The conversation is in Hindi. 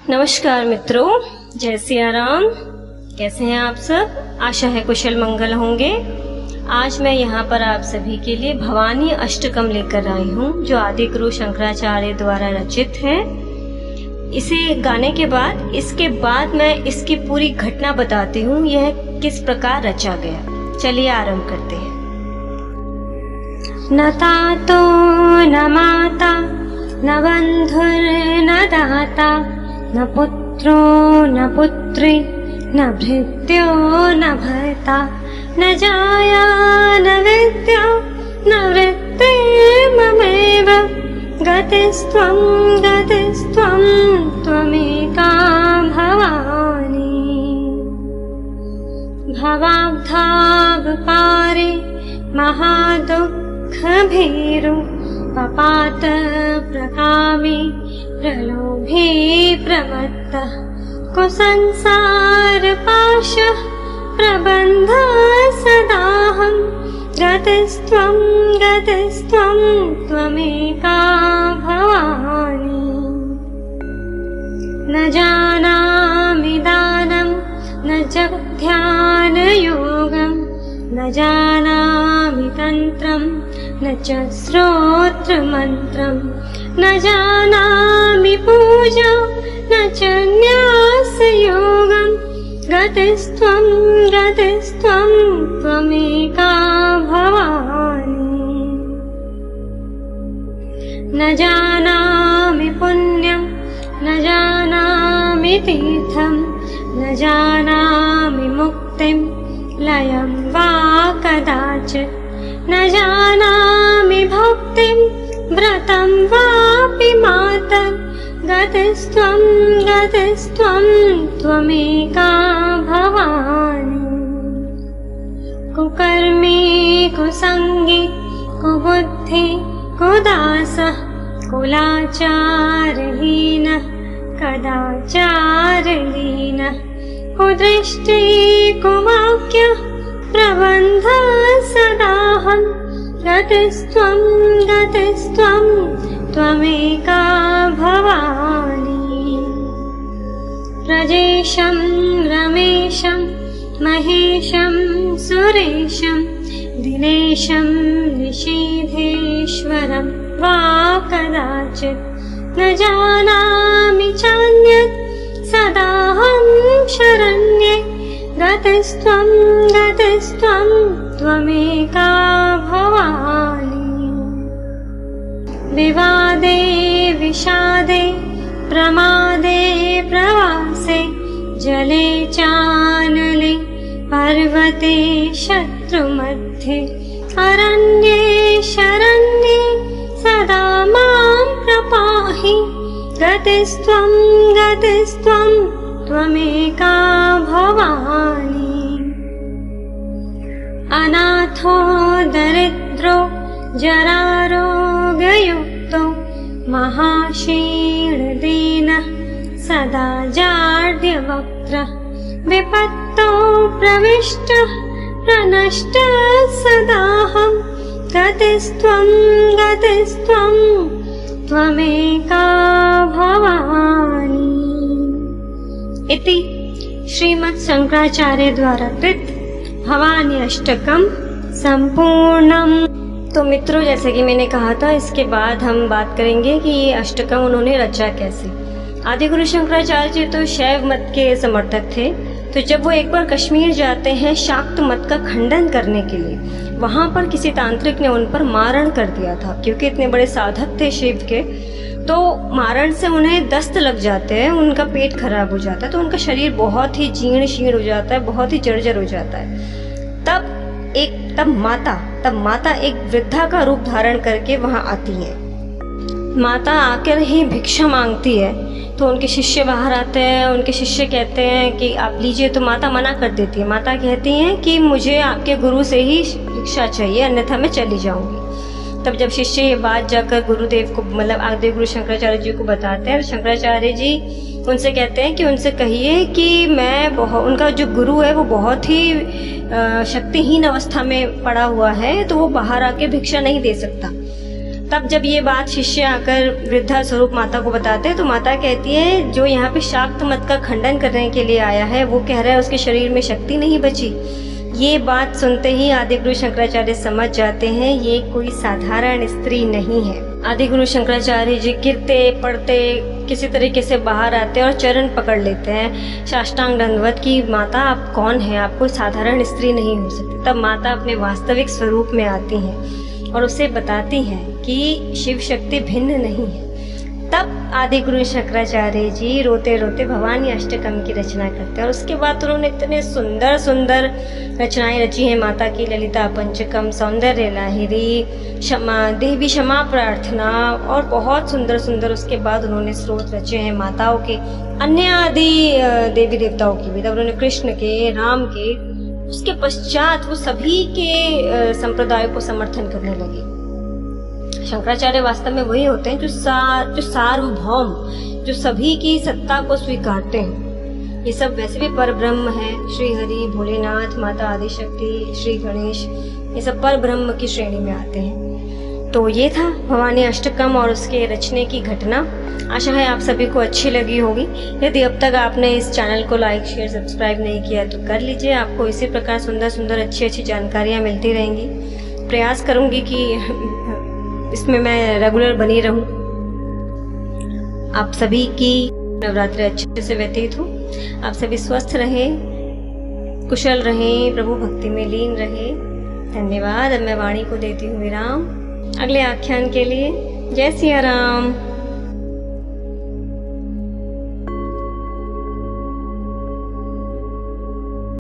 नमस्कार मित्रों, जय सिया राम। कैसे हैं आप सब? आशा है कुशल मंगल होंगे। आज मैं यहाँ पर आप सभी के लिए भवानी अष्टकम लेकर आई हूँ, जो आदि गुरु शंकराचार्य द्वारा रचित है। इसे गाने के बाद इसके बाद मैं इसकी पूरी घटना बताती हूँ, यह किस प्रकार रचा गया। चलिए आरंभ करते हैं। न तातो न माता न बंधुर्न दाता न पुत्रो न पुत्री न भृत्यो न भर्ता न जाया न विद्या न वृत्तिर्ममेव गतिस्त्वं त्वमेका भवानी। भवाब्धावपारे महादुःखभीरु पपात प्रकामी प्रलोभे प्रमत्तः कुसंसार पाशः प्रबन्ध सदाहं गतिस्त्वं त्वमेका भवानी। न जानामि दानं न च ध्यानयोगं न जानामि तन्त्रं न च श्रोत्रमन्त्रं न जानामि पूजा न च न्यासयोगं गतिस्त्वं त्वमेका भवानी। न जानामि पुण्यं न जानामि तीर्थं न जानामि मुक्तिं लयं वा कदाचित् न जानामि भक्तिं व्रतं वापि मातर् गतिस्त्वं त्वमेका भवानी। कुकर्मी कुसंगी कुबुद्धि कुदासः कुलाचारहीनः कदाचारलीनः कुदृष्टि कुवाक्यः प्रबन्ध सदाहं गतिस्त्वं त्वमेका भवानी। प्रजेशं रमेशं महेशं सुरेशं दिनेशं निषीधेश्वरं वा कदाचित् न जानामि चान्यत् सदाहं शरण्ये गतिस्त्वं त्वमेका भवानी। विवादे विषादे प्रमादे प्रवासे जले चानले पर्वते शत्रुमध्ये अरण्ये शरण्ये सदा मां प्रपाहि गतिस्त्वं त्वमेका भवानी। अनाथो दरिद्रो जरारोगयुक्तो महाशीर्णदीनः सदा जाड्यवक्त्रः विपत्तो प्रविष्टः प्रनष्टः सदाहं गतिस्त्वं त्वमेका भवानी। इति श्रीमद् शंकराचार्य द्वारा कृत भवानी अष्टकम संपूर्णम। तो मित्रों, जैसे कि मैंने कहा था, इसके बाद हम बात करेंगे कि ये अष्टकम उन्होंने रचा कैसे। आदि गुरु शंकराचार्य जी तो शैव मत के समर्थक थे। तो जब वो एक बार कश्मीर जाते हैं शाक्त मत का खंडन करने के लिए, वहाँ पर किसी तांत्रिक ने उन पर मारण कर दिया था, क्योंकि इतने बड़े साधक थे शिव के। तो मारण से उन्हें दस्त लग जाते हैं, उनका पेट खराब हो जाता है, तो उनका शरीर बहुत ही जीर्ण शीर्ण हो जाता है, बहुत ही जर्जर हो जाता है। तब माता एक वृद्धा का रूप धारण करके वहाँ आती है। माता आकर ही भिक्षा मांगती है, तो उनके शिष्य बाहर आते हैं। उनके शिष्य कहते हैं कि आप लीजिए, तो माता मना कर देती है। माता कहती हैं कि मुझे आपके गुरु से ही भिक्षा चाहिए, अन्यथा मैं चली जाऊंगी। तब जब शिष्य ये बात जाकर गुरुदेव को, मतलब आदि गुरु शंकराचार्य जी को बताते हैं, शंकराचार्य जी उनसे कहते हैं कि उनसे कहिए कि उनका जो गुरु है वो बहुत ही शक्तिहीन अवस्था में पड़ा हुआ है, तो वो बाहर आके भिक्षा नहीं दे सकता। तब जब ये बात शिष्य आकर वृद्धा स्वरूप माता को बताते हैं तो माता कहती है जो यहाँ पे शाक्त मत का खंडन करने के लिए आया है वो कह रहा है उसके शरीर में शक्ति नहीं बची। ये बात सुनते ही आदिगुरु शंकराचार्य समझ जाते हैं ये कोई साधारण स्त्री नहीं है। आदिगुरु शंकराचार्य जी गिरते पड़ते किसी तरीके से बाहर आते और चरण पकड़ लेते हैं साष्टांग दंडवत की माता आप कौन है, आप कोई साधारण स्त्री नहीं हो सकती। तब माता अपने वास्तविक स्वरूप में आती हैं और उसे बताती हैं कि शिव शक्ति भिन्न नहीं है। तब आदिगुरु शंकराचार्य जी रोते रोते भवानी अष्टकम की रचना करते हैं और उसके बाद उन्होंने इतने सुंदर सुंदर रचनाएं रची हैं माता की, ललिता पंचकम, सौंदर्य लाहिरी, क्षमा देवी क्षमा प्रार्थना और बहुत सुंदर सुंदर उसके बाद उन्होंने स्रोत रचे हैं माताओं के, अन्य आदि देवी देवताओं की भी। तब उन्होंने कृष्ण के, राम के, उसके पश्चात वो सभी के संप्रदायों को समर्थन करने लगे। शंकराचार्य वास्तव में वही होते हैं जो सार्वभौम, जो सभी की सत्ता को स्वीकारते हैं। ये सब वैसे भी परब्रह्म है, श्री हरि, भोलेनाथ, माता आदिशक्ति, श्री गणेश, ये सब परब्रह्म की श्रेणी में आते हैं। तो ये था भवानी अष्टकम और उसके रचने की घटना। आशा है आप सभी को अच्छी लगी होगी। यदि अब तक आपने इस चैनल को लाइक शेयर सब्सक्राइब नहीं किया तो कर लीजिए। आपको इसी प्रकार सुंदर सुंदर अच्छी अच्छी जानकारियाँ मिलती रहेंगी। प्रयास करूँगी कि इसमें मैं रेगुलर बनी रहूं। आप सभी की नवरात्रि अच्छे से व्यतीत हो, आप सभी स्वस्थ रहें, कुशल रहें, प्रभु भक्ति में लीन रहें। धन्यवाद। अब मैं वाणी को देती हूँ विराम अगले आख्यान के लिए। जय सिया राम।